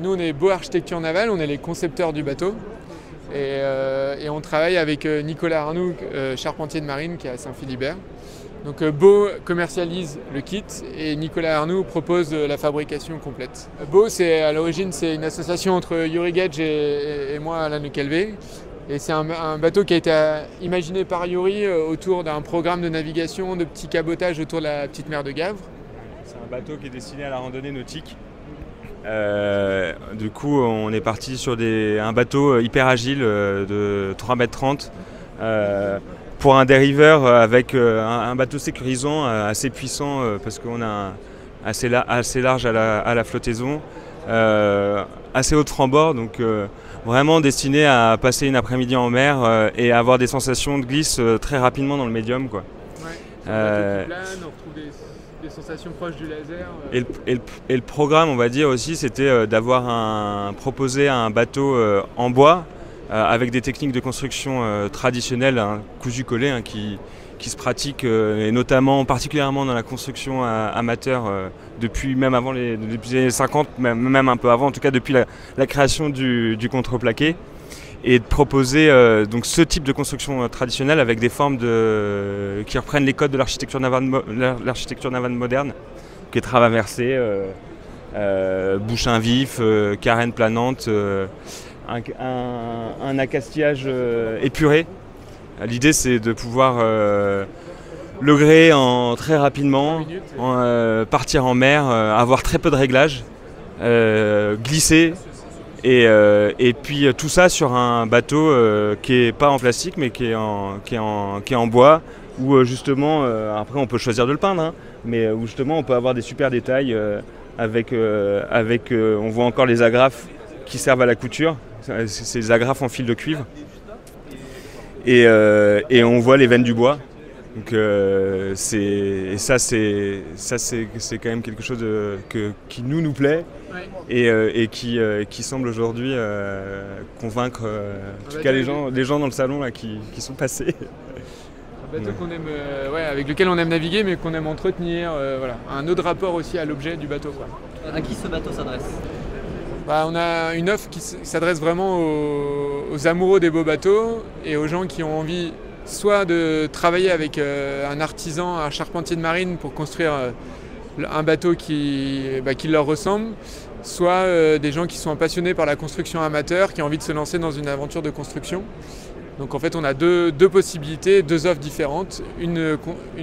Nous, on est Beau Architecture Navale, on est les concepteurs du bateau. Et on travaille avec Nicolas Arnoux, charpentier de marine, qui est à Saint-Philibert. Donc Beau commercialise le kit et Nicolas Arnoux propose la fabrication complète. Beau, à l'origine, c'est une association entre Yuri Gage et moi, Alain Le Calvé. Et c'est un bateau qui a été imaginé par Yuri autour d'un programme de navigation, de petits cabotages autour de la petite mer de Gavre. C'est un bateau qui est destiné à la randonnée nautique. Du coup, on est parti sur un bateau hyper agile de 3,30 m pour un dériveur avec un bateau sécurisant assez puissant parce qu'on a assez large à la flottaison, assez haut de franc-bord, donc vraiment destiné à passer une après-midi en mer et à avoir des sensations de glisse très rapidement dans le médium, quoi. Ouais, c'est un bateau qui plane, on retrouve des sensations proches du laser. Et le programme, on va dire aussi, c'était proposer un bateau en bois avec des techniques de construction traditionnelles, cousu-collé, qui se pratiquent et notamment particulièrement dans la construction amateur depuis même avant depuis les années 50, même un peu avant, en tout cas depuis la création du contreplaqué. Et de proposer donc ce type de construction traditionnelle avec des formes qui reprennent les codes de l'architecture navale moderne, qui est traversée, bouchin vif, carène planante, un accastillage épuré. L'idée, c'est de pouvoir leurrer très rapidement, partir en mer, avoir très peu de réglages, glisser. Et puis tout ça sur un bateau qui n'est pas en plastique mais qui est en bois, où justement, après on peut choisir de le peindre, mais où justement on peut avoir des super détails on voit encore les agrafes qui servent à la couture, ces agrafes en fil de cuivre, et on voit les veines du bois. Donc ça c'est quand même quelque chose qui nous plaît, ouais. et qui semble aujourd'hui convaincre en tout cas les gens dans le salon là, qui sont passés. Un bateau qu'on aime, avec lequel on aime naviguer mais qu'on aime entretenir, voilà. Un autre rapport aussi à l'objet du bateau, quoi. À qui ce bateau s'adresse ? On a une offre qui s'adresse vraiment aux amoureux des beaux bateaux et aux gens qui ont envie soit de travailler avec un artisan, un charpentier de marine pour construire un bateau qui leur ressemble, soit des gens qui sont passionnés par la construction amateur, qui ont envie de se lancer dans une aventure de construction. Donc en fait on a deux possibilités, deux offres différentes, une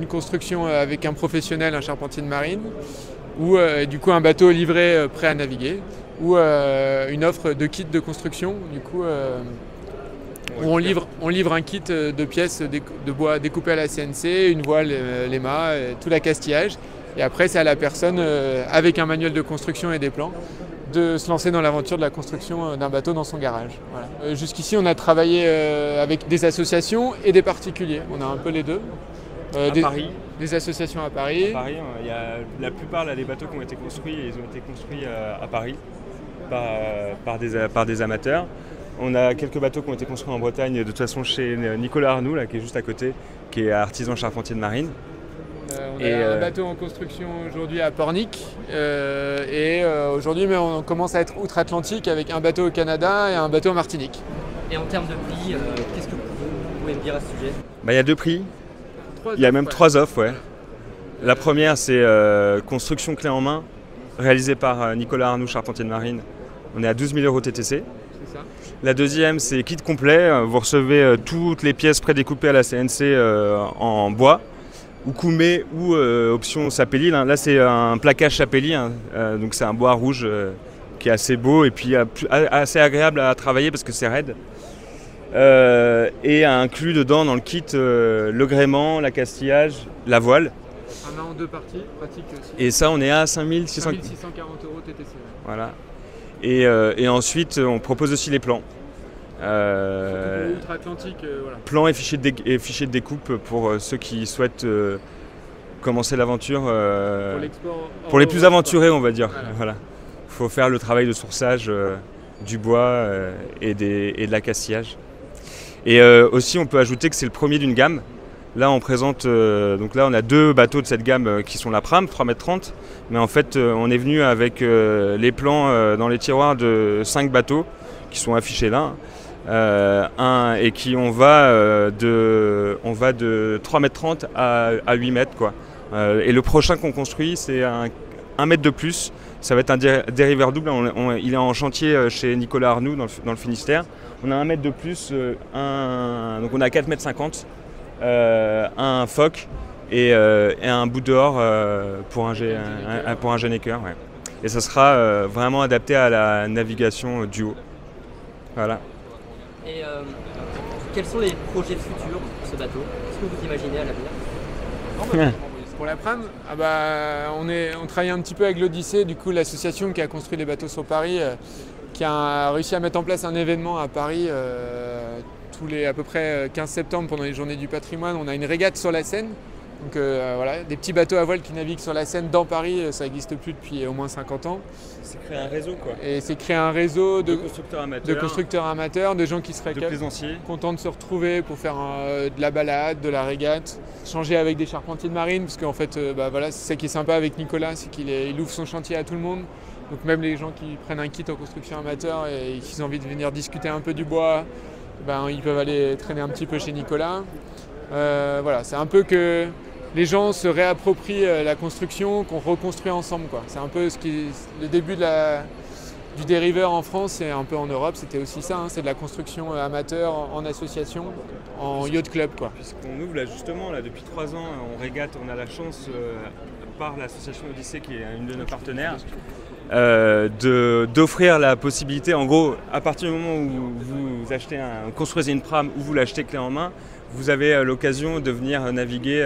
construction avec un professionnel, un charpentier de marine, ou du coup un bateau livré prêt à naviguer, ou une offre de kit de construction, du coup où on livre un kit de pièces de bois découpées à la CNC, une voile, les mâts, tout l'accastillage. Et après, c'est à la personne, avec un manuel de construction et des plans, de se lancer dans l'aventure de la construction d'un bateau dans son garage. Voilà. Jusqu'ici, on a travaillé avec des associations et des particuliers. On a un peu les deux. Paris. Des associations à Paris. À Paris, il y a la plupart des bateaux qui ont été construits, ils ont été construits à Paris par des amateurs. On a quelques bateaux qui ont été construits en Bretagne, de toute façon chez Nicolas Arnoux, là, qui est juste à côté, qui est artisan charpentier de marine. On a un bateau en construction aujourd'hui à Pornic. Aujourd'hui, on commence à être outre-Atlantique avec un bateau au Canada et un bateau en Martinique. Et en termes de prix, qu'est-ce que vous pouvez me dire à ce sujet ? Il y a deux prix. Il y a même trois offres. Ouais. La première, c'est construction clé en main, réalisée par Nicolas Arnoux, charpentier de marine. On est à 12 000 € TTC. La deuxième, c'est kit complet. Vous recevez toutes les pièces prédécoupées à la CNC en bois, ou koumé, ou option sapelli. Là, c'est un plaquage sapelli, donc c'est un bois rouge qui est assez beau et puis assez agréable à travailler parce que c'est raide. Et inclus dedans dans le kit le gréement, l'accastillage, la voile. Un mât en deux parties, pratique aussi. Et ça, on est à 5 640 € TTC. Ouais. Voilà. Et ensuite, on propose aussi les plans. Outre-Atlantique, voilà. Plans et fichiers de découpe pour ceux qui souhaitent commencer l'aventure. Pour les plus aventurés, on va dire. Voilà. Faut faire le travail de sourçage du bois et de l'accastillage. Et aussi, on peut ajouter que c'est le premier d'une gamme. Là, on présente, donc là, on a 2 bateaux de cette gamme qui sont la Pram, 3,30 m. Mais en fait, on est venu avec les plans dans les tiroirs de 5 bateaux qui sont affichés là. Et qui on va de 3,30 m à 8 mètres, quoi. Et le prochain qu'on construit, c'est 1 mètre de plus. Ça va être un dériveur double. Il est en chantier chez Nicolas Arnoux dans le Finistère. On a 1 mètre de plus, donc on a 4,50 m, un foc et un bout dehors pour un généqueur. Ouais. Et ça sera vraiment adapté à la navigation duo. Voilà. Et quels sont les projets futurs pour ce bateau? Qu'est-ce que vous imaginez à l'avenir? Pour la Pram, on travaille un petit peu avec l'Odyssée, du coup l'association qui a construit les bateaux sur Paris, qui a réussi à mettre en place un événement à Paris tous les à peu près 15 septembre pendant les journées du patrimoine. On a une régate sur la Seine. Donc voilà, des petits bateaux à voile qui naviguent sur la Seine dans Paris, ça n'existe plus depuis au moins 50 ans. C'est créer un réseau, quoi. Et c'est créer un réseau de constructeurs amateurs, de gens qui seraient contents de se retrouver pour faire de la balade, de la régate, changer avec des charpentiers de marine, parce qu'en fait, voilà, c'est ça qui est sympa avec Nicolas, c'est qu'il ouvre son chantier à tout le monde. Donc même les gens qui prennent un kit en construction amateur et qui ont envie de venir discuter un peu du bois, ils peuvent aller traîner un petit peu chez Nicolas. Voilà, c'est un peu que les gens se réapproprient la construction, qu'on reconstruit ensemble, quoi. C'est un peu le début du dériveur en France et un peu en Europe, c'était aussi ça, hein, c'est de la construction amateur en association, en yacht club, quoi. Puisqu'on ouvre là justement, là, depuis 3 ans, on régate, on a la chance, par l'association Odyssée qui est une de nos partenaires, d'offrir la possibilité, en gros, à partir du moment où vous construisez une Pram ou vous l'achetez clé en main, vous avez l'occasion de venir naviguer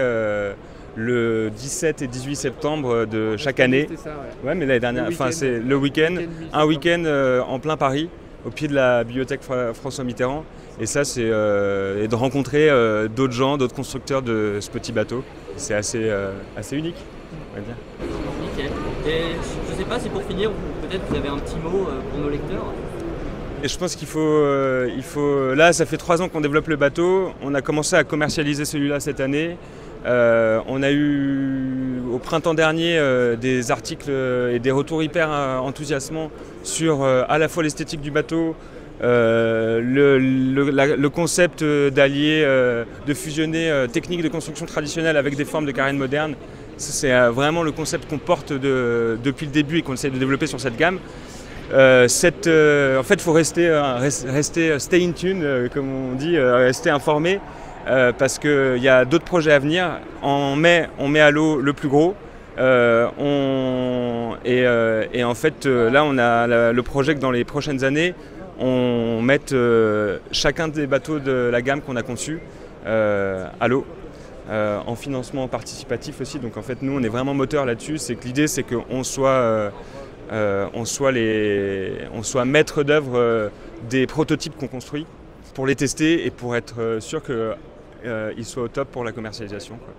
le 17 et 18 septembre de chaque année. Ça, ouais. Ouais, mais l'année dernière, c'est le week-end, un week-end en plein Paris, au pied de la bibliothèque François Mitterrand. Et ça, c'est de rencontrer d'autres gens, d'autres constructeurs de ce petit bateau. C'est assez unique, on va dire. Nickel. Et je ne sais pas si pour finir, peut-être vous avez un petit mot pour nos lecteurs. Et je pense qu'il faut... Là, ça fait 3 ans qu'on développe le bateau. On a commencé à commercialiser celui-là cette année. On a eu au printemps dernier des articles et des retours hyper enthousiasmants sur à la fois l'esthétique du bateau, le concept d'allier, de fusionner techniques de construction traditionnelle avec des formes de carène moderne. C'est vraiment le concept qu'on porte depuis le début et qu'on essaie de développer sur cette gamme. En fait, il faut rester stay in tune, comme on dit, rester informé, parce qu'il y a d'autres projets à venir. En mai, on met à l'eau le plus gros. Et en fait, là, on a le projet que dans les prochaines années, on mette chacun des bateaux de la gamme qu'on a conçu à l'eau. En financement participatif aussi. Donc en fait, nous, on est vraiment moteur là-dessus. C'est que l'idée, c'est qu'on soit... on soit maître d'œuvre des prototypes qu'on construit pour les tester et pour être sûr qu'ils soient au top pour la commercialisation, quoi.